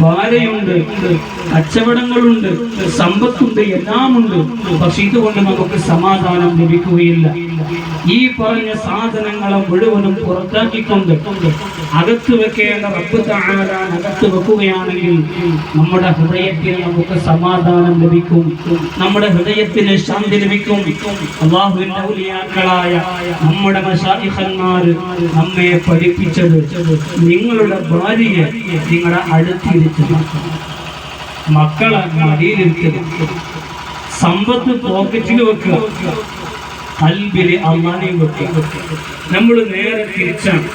ഭാര്യയുണ്ട്, കച്ചവടങ്ങളുണ്ട്, സമ്പത്തുണ്ട്, എല്ലാമുണ്ട്. പക്ഷെ ഇതുകൊണ്ട് നമുക്ക് സമാധാനം ലഭിക്കുകയില്ല. ഈ പറഞ്ഞ സാധനങ്ങളെ മുഴുവനും പുറത്താക്കിക്കൊണ്ട് അകത്ത് വെക്കേണ്ട റബ്ബ് തആല അകത്ത് വെക്കുകയാണെങ്കിൽ നമ്മുടെ ഹൃദയത്തിന് നമുക്ക് സമാധാനം ലഭിക്കും, നമ്മുടെ ഹൃദയത്തിന് ശാന്തി ലഭിക്കും. അല്ലാഹുവിന്റെ ഔലിയാക്കളായ നമ്മുടെ മശായിഖന്മാർ നമ്മെ പഠിപ്പിച്ചത് നിങ്ങളുടെ ഭാര്യയെ നിങ്ങളുടെ അടുത്തിരുത്തുക, മക്കളെ മടിയിലിരുത്തുക, സമ്പത്ത് പോക്കറ്റിൽ വെക്കുക, കൽബില് അള്ളാനെയും വെക്കുക. നമ്മൾ നേരെ തിരിച്ചാണ്.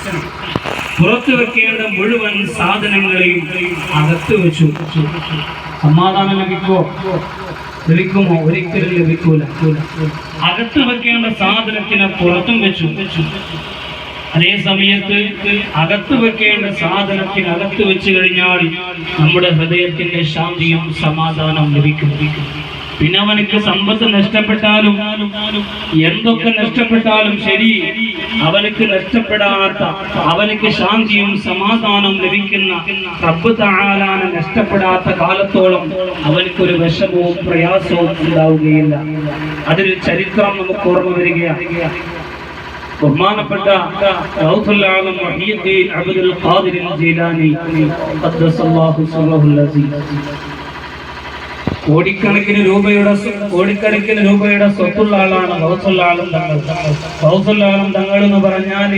പുറത്തു വെക്കേണ്ട മുഴുവൻ സാധനങ്ങളെയും അകത്ത് വെച്ചു. സമാധാനം ലഭിക്കുമോ? ഒരിക്കലും ലഭിക്കൂല. അകത്ത് വെക്കേണ്ട സാധനത്തിനെ പുറത്തും വെച്ചു. അതേ സമയത്ത് അകത്ത് വെക്കേണ്ട സാധനത്തിനകത്ത് വെച്ച് കഴിഞ്ഞാൽ നമ്മുടെ ഹൃദയത്തിന്റെ ശാന്തിയും സമാധാനം ലഭിക്കും. പിന്നെ അവനക്ക് സമ്പത്ത് നഷ്ടപ്പെട്ടാലും എന്തൊക്കെ നഷ്ടപ്പെട്ടാലും ശരി, അവനക്ക് നഷ്ടപ്പെടാത്ത, അവനക്ക് ശാന്തിയും സമാധാനവും ലഭിക്കുന്ന റബ്ബ് തആലാനെ നഷ്ടപ്പെടാത്ത കാലത്തോളം അവനക്കൊരു വിഷമവും പ്രയാസവും ഉണ്ടാവുകയില്ല. അതൊരു ചരിത്രം നമുക്ക് ഓർമ്മ വരികയാണ്. ബഹുമാനപ്പെട്ട ഗൗസുൽ ആലം മുഹ്യിദ്ദീൻ അബ്ദുൽ ഖാദിർ ജീലാനി ഖദ്ദസല്ലാഹു സിർറഹുൽ അസീസ് കോടിക്കണക്കിന് രൂപയുടെ സ്വത്തുള്ള ആളാണ് ഗൗസുൽ ആലം തങ്ങൾ. ഗൗസുൽ ആലം തങ്ങൾ എന്ന് പറഞ്ഞാൽ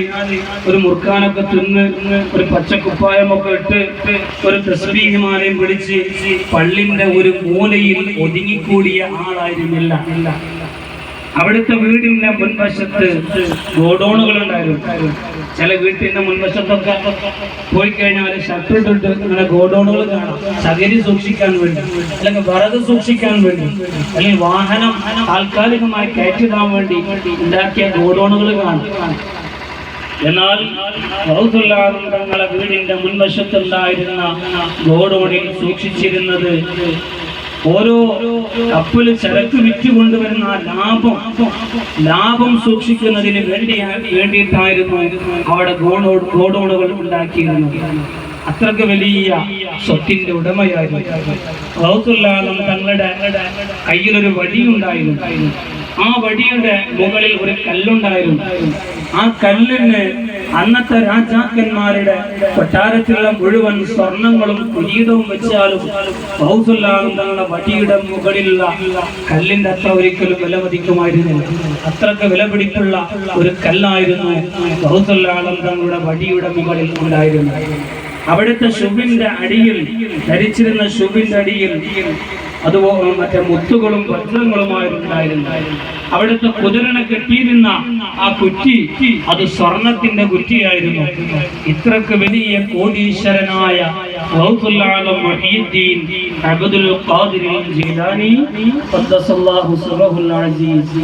ഒരു മുർഖാനൊക്കെ തിന്ന്, ഒരു പച്ചക്കുപ്പായമൊക്കെ ഇട്ട്, ഒരു തസ്ബീഹുമാലയും പിടിച്ച് പള്ളിന്റെ ഒരു മൂലയിൽ ഒതുങ്ങിക്കൂടിയ ആളായിരുന്നില്ല. അവിടുത്തെ വീടിന്റെ മുൻവശത്ത് ഗോഡൌണുകൾ ഉണ്ടായിരുന്നു. ചില വീട്ടിന്റെ മുൻവശത്തൊക്കെ പോയി കഴിഞ്ഞാൽ ഷട്ടറിട്ടിട്ട് ഇങ്ങനെ ഗോഡൌണുകൾ കാണാം. ചകിരി സൂക്ഷിക്കാൻ വേണ്ടി, അല്ലെങ്കിൽ വിറക് സൂക്ഷിക്കാൻ വേണ്ടി, അല്ലെങ്കിൽ വാഹനം താൽക്കാലികമായി കയറ്റിടാൻ വേണ്ടി ഉണ്ടാക്കിയ ഗോഡൌണുകൾ കാണാം. എന്നാൽ ഗൗസുൽ ആലം തങ്ങളെ വീടിന്റെ മുൻവശത്തുണ്ടായിരുന്ന ഗോഡൌണിൽ സൂക്ഷിച്ചിരുന്നത് ഓരോ കപ്പല് ചരക്ക് വിറ്റുകൊണ്ടുവരുന്ന ലാഭം സൂക്ഷിക്കുന്നതിന് വേണ്ടിയിട്ടായിരുന്നു അവിടെ ഗോഡൌണുകൾ ഉണ്ടാക്കിയിരുന്നത്. അത്രക്ക് വലിയ സ്വത്തിന്റെ ഉടമയായിരുന്നു ഗൗസുൽ ആലം തങ്ങളുടെ കയ്യിലൊരു വടിയുണ്ടായിരുന്നു. ആ വടിയുടെ മുകളിൽ ഒരു കല്ലുണ്ടായിരുന്നു. ആ കല്ലിന് അന്നത്തെ രാജാക്കന്മാരുടെ കൊട്ടാരത്തിലുള്ള മുഴുവൻ സ്വർണങ്ങളും കിരീടവും വെച്ചാലും ഗൗസുൽ ആലം തങ്ങളുടെ വടിയുടെ മുകളിലുള്ള കല്ലിന്റെ അത്ര ഒരിക്കലും വിലമതിക്കുമായിരുന്നില്ല. അത്രക്ക് വിലപിടിപ്പുള്ള ഒരു കല്ലായിരുന്നു ഗൗസുൽ ആലം തങ്ങളുടെ വടിയുടെ മുകളിൽ ഉണ്ടായിരുന്നത്. അവിടുത്തെ ശുഭിന്റെ അടിയിൽ ധരിച്ചിരുന്ന ശുഭിന്റെ അടിയിൽ അതുപോലെ മറ്റേ മുത്തുകളും വജ്രങ്ങളുമായിരുന്നായിരുന്നു. അവിടുത്തെ കുതിരനെ കെട്ടിയിരുന്ന ആ കുറ്റി അത് സ്വർണത്തിന്റെ കുറ്റിയായിരുന്നു. ഇത്രക്ക് വലിയ കോടീശ്വരനായ ഗൗസുൽ ആലം മുഹ്യിദ്ദീൻ അബ്ദുൽ ഖാദിർ ജീലാനി ഖദ്ദസല്ലാഹു സിർറഹുൽ അസീസ്